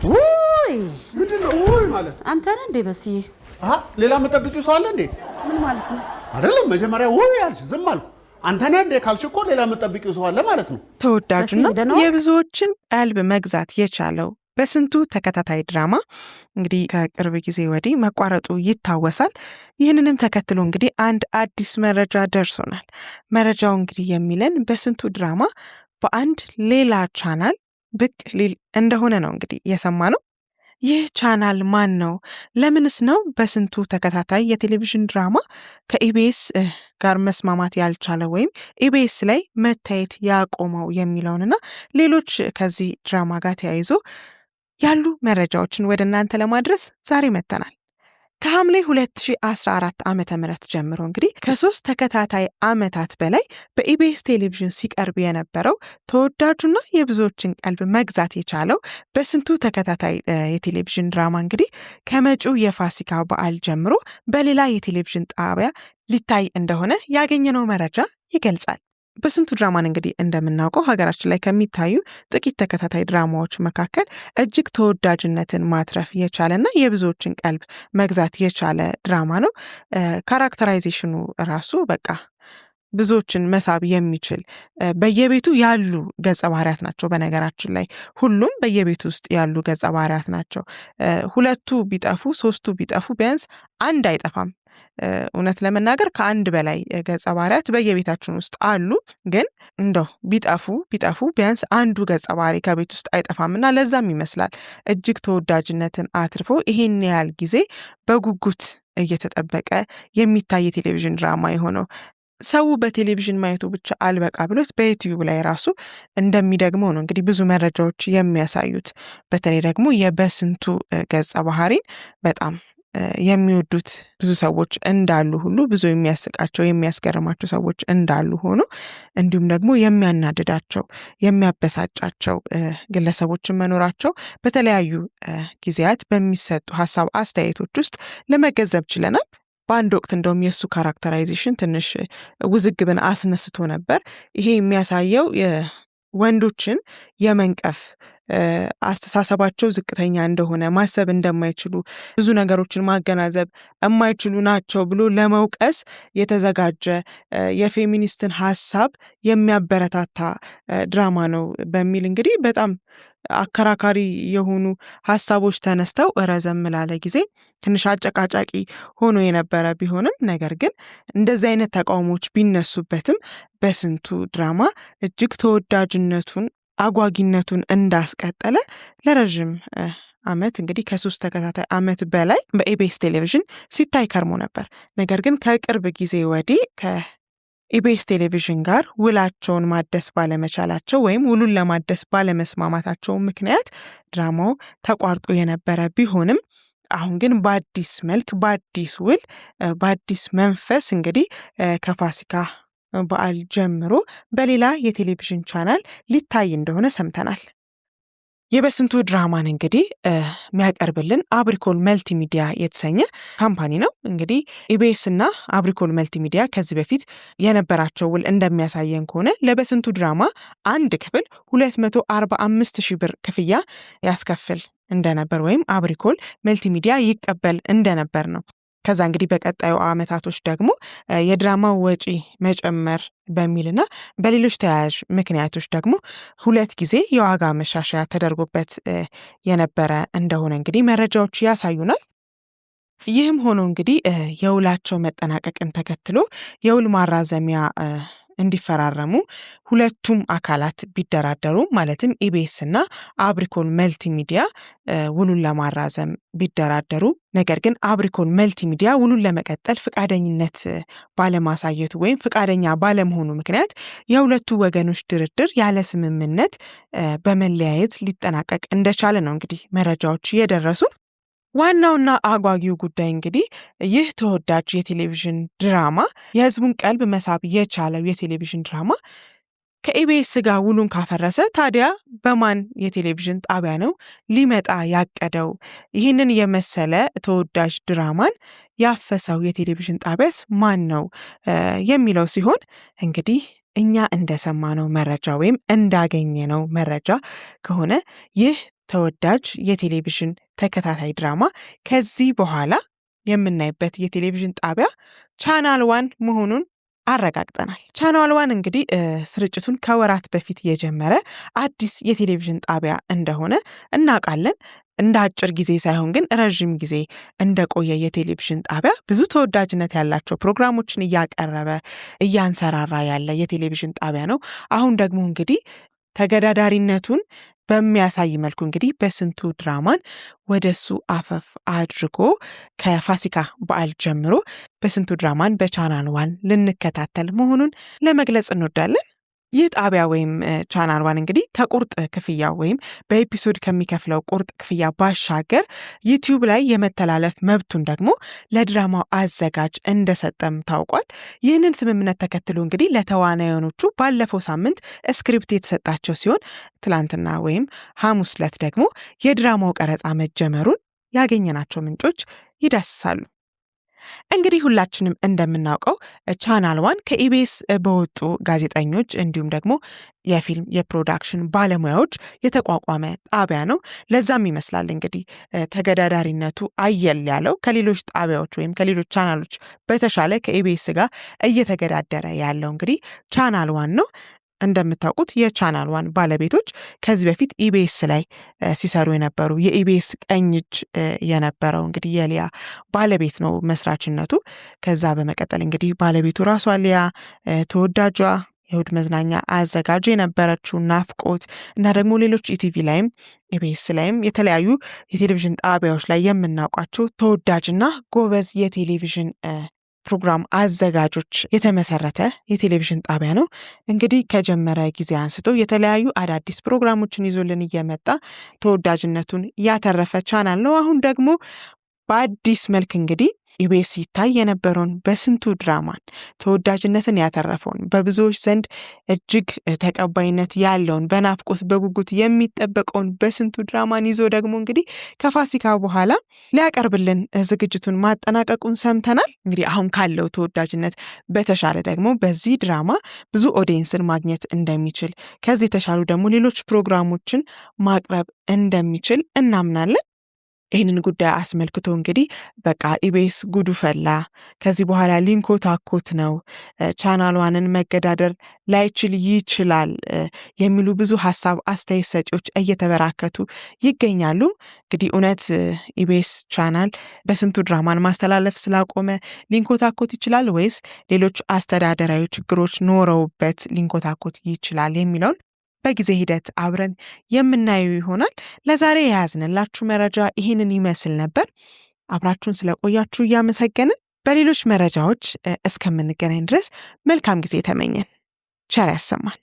ውይ ምንድነው ውይ ማለት? አንተ ነህ እንዴ በስዬ? ሌላ መጠብቂው ሰው አለ እንዴ? ምን ማለት ነው? አይደለም መጀመሪያ ውይ ያልሽ ዝም አልኩ። አንተ ነህ እንዴ ካልሽ እኮ ሌላ መጠብቂው ሰው አለ ማለት ነው። ተወዳጁና የብዙዎችን ቀልብ መግዛት የቻለው በስንቱ ተከታታይ ድራማ እንግዲህ ከቅርብ ጊዜ ወዲህ መቋረጡ ይታወሳል። ይህንንም ተከትሎ እንግዲህ አንድ አዲስ መረጃ ደርሶናል። መረጃው እንግዲህ የሚለን በስንቱ ድራማ በአንድ ሌላ ቻናል ብቅ ሊል እንደሆነ ነው እንግዲህ የሰማነው። ይህ ቻናል ማን ነው? ለምንስ ነው በስንቱ ተከታታይ የቴሌቪዥን ድራማ ከኢቢኤስ ጋር መስማማት ያልቻለ ወይም ኢቢኤስ ላይ መታየት ያቆመው የሚለውንና ሌሎች ከዚህ ድራማ ጋር ተያይዞ ያሉ መረጃዎችን ወደ እናንተ ለማድረስ ዛሬ መጥተናል። ከሐምሌ 2014 ዓመተ ምህረት ጀምሮ እንግዲህ ከ3 ተከታታይ ዓመታት በላይ በኢቢኤስ ቴሌቪዥን ሲቀርብ የነበረው ተወዳጁና የብዙዎችን ቀልብ መግዛት የቻለው በስንቱ ተከታታይ የቴሌቪዥን ድራማ እንግዲህ ከመጪው የፋሲካ በዓል ጀምሮ በሌላ የቴሌቪዥን ጣቢያ ሊታይ እንደሆነ ያገኘነው መረጃ ይገልጻል። በስንቱ ድራማን እንግዲህ እንደምናውቀው ሀገራችን ላይ ከሚታዩ ጥቂት ተከታታይ ድራማዎች መካከል እጅግ ተወዳጅነትን ማትረፍ የቻለና የብዙዎችን ቀልብ መግዛት የቻለ ድራማ ነው። ካራክተራይዜሽኑ ራሱ በቃ ብዙዎችን መሳብ የሚችል በየቤቱ ያሉ ገጸ ባህሪያት ናቸው። በነገራችን ላይ ሁሉም በየቤቱ ውስጥ ያሉ ገጸ ባህሪያት ናቸው። ሁለቱ ቢጠፉ ሶስቱ ቢጠፉ ቢያንስ አንድ አይጠፋም። እውነት ለመናገር ከአንድ በላይ ገጸ ባህሪያት በየቤታችን ውስጥ አሉ። ግን እንደው ቢጠፉ ቢያንስ አንዱ ገጸ ባህሪ ከቤት ውስጥ አይጠፋምና ለዛም ይመስላል እጅግ ተወዳጅነትን አትርፎ ይሄን ያህል ጊዜ በጉጉት እየተጠበቀ የሚታይ የቴሌቪዥን ድራማ የሆነው። ሰው በቴሌቪዥን ማየቱ ብቻ አልበቃ ብሎት በዩቲዩብ ላይ ራሱ እንደሚደግመው ነው እንግዲህ ብዙ መረጃዎች የሚያሳዩት። በተለይ ደግሞ የበስንቱ ገጸ ባህሪን በጣም የሚወዱት ብዙ ሰዎች እንዳሉ ሁሉ ብዙ የሚያስቃቸው የሚያስገርማቸው ሰዎች እንዳሉ ሆኖ እንዲሁም ደግሞ የሚያናድዳቸው የሚያበሳጫቸው ግለሰቦችን መኖራቸው በተለያዩ ጊዜያት በሚሰጡ ሀሳብ አስተያየቶች ውስጥ ለመገንዘብ ችለናል። በአንድ ወቅት እንደውም የእሱ ካራክተራይዜሽን ትንሽ ውዝግብን አስነስቶ ነበር። ይሄ የሚያሳየው ወንዶችን የመንቀፍ አስተሳሰባቸው ዝቅተኛ እንደሆነ ማሰብ እንደማይችሉ ብዙ ነገሮችን ማገናዘብ የማይችሉ ናቸው ብሎ ለመውቀስ የተዘጋጀ የፌሚኒስትን ሀሳብ የሚያበረታታ ድራማ ነው በሚል እንግዲህ በጣም አከራካሪ የሆኑ ሀሳቦች ተነስተው ረዘም ላለ ጊዜ ትንሽ አጨቃጫቂ ሆኖ የነበረ ቢሆንም ነገር ግን እንደዚህ አይነት ተቃውሞዎች ቢነሱበትም በስንቱ ድራማ እጅግ ተወዳጅነቱን አጓጊነቱን እንዳስቀጠለ ለረጅም ዓመት እንግዲህ ከ3 ተከታታይ ዓመት በላይ በኢቢኤስ ቴሌቪዥን ሲታይ ከርሞ ነበር። ነገር ግን ከቅርብ ጊዜ ወዲህ ከኢቢኤስ ቴሌቪዥን ጋር ውላቸውን ማደስ ባለመቻላቸው ወይም ውሉን ለማደስ ባለመስማማታቸው ምክንያት ድራማው ተቋርጦ የነበረ ቢሆንም አሁን ግን በአዲስ መልክ በአዲስ ውል በአዲስ መንፈስ እንግዲህ ከፋሲካ በዓል ጀምሮ በሌላ የቴሌቪዥን ቻናል ሊታይ እንደሆነ ሰምተናል። የበስንቱ ድራማን እንግዲህ የሚያቀርብልን አብሪኮል መልቲሚዲያ የተሰኘ ካምፓኒ ነው። እንግዲህ ኢቢኤስ እና አብሪኮል መልቲሚዲያ ከዚህ በፊት የነበራቸው ውል እንደሚያሳየን ከሆነ ለበስንቱ ድራማ አንድ ክፍል 245,000 ብር ክፍያ ያስከፍል እንደነበር ወይም አብሪኮል መልቲሚዲያ ይቀበል እንደነበር ነው። ከዛ እንግዲህ በቀጣዩ ዓመታቶች ደግሞ የድራማው ወጪ መጨመር በሚልና በሌሎች ተያያዥ ምክንያቶች ደግሞ 2 ጊዜ የዋጋ መሻሻያ ተደርጎበት የነበረ እንደሆነ እንግዲህ መረጃዎች ያሳዩናል። ይህም ሆኖ እንግዲህ የውላቸው መጠናቀቅን ተከትሎ የውል ማራዘሚያ እንዲፈራረሙ ሁለቱም አካላት ቢደራደሩ ማለትም ኢቢኤስ እና አብሪኮል መልቲሚዲያ ውሉን ለማራዘም ቢደራደሩ ነገር ግን አብሪኮል መልቲሚዲያ ውሉን ለመቀጠል ፍቃደኝነት ባለማሳየቱ ወይም ፍቃደኛ ባለመሆኑ ምክንያት የሁለቱ ወገኖች ድርድር ያለ ስምምነት በመለያየት ሊጠናቀቅ እንደቻለ ነው እንግዲህ መረጃዎች የደረሱ። ዋናውና አጓጊው ጉዳይ እንግዲህ ይህ ተወዳጅ የቴሌቪዥን ድራማ የሕዝቡን ቀልብ መሳብ የቻለው የቴሌቪዥን ድራማ ከኢቢኤስ ጋር ውሉን ካፈረሰ ታዲያ በማን የቴሌቪዥን ጣቢያ ነው ሊመጣ ያቀደው? ይህንን የመሰለ ተወዳጅ ድራማን ያፈሰው የቴሌቪዥን ጣቢያስ ማን ነው የሚለው ሲሆን እንግዲህ እኛ እንደሰማነው መረጃ ወይም እንዳገኘነው መረጃ ከሆነ ይህ ተወዳጅ የቴሌቪዥን ተከታታይ ድራማ ከዚህ በኋላ የምናይበት የቴሌቪዥን ጣቢያ ቻናል 1 መሆኑን አረጋግጠናል። ቻናል 1 እንግዲህ ስርጭቱን ከወራት በፊት የጀመረ አዲስ የቴሌቪዥን ጣቢያ እንደሆነ እናውቃለን። እንደ አጭር ጊዜ ሳይሆን ግን ረዥም ጊዜ እንደቆየ የቴሌቪዥን ጣቢያ ብዙ ተወዳጅነት ያላቸው ፕሮግራሞችን እያቀረበ እያንሰራራ ያለ የቴሌቪዥን ጣቢያ ነው። አሁን ደግሞ እንግዲህ ተገዳዳሪነቱን በሚያሳይ መልኩ እንግዲህ በስንቱ ድራማን ወደሱ አፈፍ አድርጎ ከፋሲካ በዓል ጀምሮ በስንቱ ድራማን በቻናል 1 ልንከታተል መሆኑን ለመግለጽ እንወዳለን። ይህ ጣቢያ ወይም ቻናል 1 እንግዲህ ከቁርጥ ክፍያ ወይም በኤፒሶድ ከሚከፍለው ቁርጥ ክፍያ ባሻገር ዩቲዩብ ላይ የመተላለፍ መብቱን ደግሞ ለድራማው አዘጋጅ እንደሰጠም ታውቋል። ይህንን ስምምነት ተከትሎ እንግዲህ ለተዋናዮቹ ባለፈው ሳምንት ስክሪፕት የተሰጣቸው ሲሆን ትላንትና ወይም ሐሙስ ዕለት ደግሞ የድራማው ቀረጻ መጀመሩን ያገኘናቸው ምንጮች ይዳስሳሉ። እንግዲህ ሁላችንም እንደምናውቀው ቻናል 1 ከኢቢኤስ በወጡ ጋዜጠኞች እንዲሁም ደግሞ የፊልም የፕሮዳክሽን ባለሙያዎች የተቋቋመ ጣቢያ ነው። ለዛም ይመስላል እንግዲህ ተገዳዳሪነቱ አየል ያለው ከሌሎች ጣቢያዎች ወይም ከሌሎች ቻናሎች በተሻለ ከኢቢኤስ ጋር እየተገዳደረ ያለው እንግዲህ ቻናል 1 ነው። እንደምታውቁት የቻናል 1 ባለቤቶች ከዚህ በፊት ኢቢኤስ ላይ ሲሰሩ የነበሩ የኢቢኤስ ቀኝ እጅ የነበረው እንግዲህ የሊያ ባለቤት ነው መስራችነቱ። ከዛ በመቀጠል እንግዲህ ባለቤቱ ራሷ ሊያ ተወዳጇ የእሁድ መዝናኛ አዘጋጅ የነበረችው ናፍቆት እና ደግሞ ሌሎች ኢቲቪ ላይም ኢቢኤስ ላይም የተለያዩ የቴሌቪዥን ጣቢያዎች ላይ የምናውቃቸው ተወዳጅና ጎበዝ የቴሌቪዥን ፕሮግራም አዘጋጆች የተመሰረተ የቴሌቪዥን ጣቢያ ነው። እንግዲህ ከጀመረ ጊዜ አንስቶ የተለያዩ አዳዲስ ፕሮግራሞችን ይዞልን እየመጣ ተወዳጅነቱን ያተረፈ ቻናል ነው። አሁን ደግሞ በአዲስ መልክ እንግዲህ ኢቢኤስ ይታይ የነበረውን በስንቱ ድራማን ተወዳጅነትን ያተረፈውን በብዙዎች ዘንድ እጅግ ተቀባይነት ያለውን በናፍቆት በጉጉት የሚጠበቀውን በስንቱ ድራማን ይዞ ደግሞ እንግዲህ ከፋሲካ በኋላ ሊያቀርብልን ዝግጅቱን ማጠናቀቁን ሰምተናል። እንግዲህ አሁን ካለው ተወዳጅነት በተሻለ ደግሞ በዚህ ድራማ ብዙ ኦዲየንስን ማግኘት እንደሚችል ከዚህ የተሻሉ ደግሞ ሌሎች ፕሮግራሞችን ማቅረብ እንደሚችል እናምናለን። ይህንን ጉዳይ አስመልክቶ እንግዲህ በቃ ኢቢኤስ ጉዱ ፈላ፣ ከዚህ በኋላ ሊንኮታኮት ነው፣ ቻናል 1ን መገዳደር ላይችል ይችላል የሚሉ ብዙ ሀሳብ አስተያየት ሰጪዎች እየተበራከቱ ይገኛሉ። እንግዲህ እውነት ኢቢኤስ ቻናል በስንቱ ድራማን ማስተላለፍ ስላቆመ ሊንኮታኮት ይችላል ወይስ ሌሎች አስተዳደራዊ ችግሮች ኖረውበት ሊንኮታኮት ይችላል የሚለውን በጊዜ ሂደት አብረን የምናየው ይሆናል። ለዛሬ የያዝንላችሁ መረጃ ይህንን ይመስል ነበር። አብራችሁን ስለቆያችሁ እያመሰገንን በሌሎች መረጃዎች እስከምንገናኝ ድረስ መልካም ጊዜ ተመኘን። ቸር ያሰማን።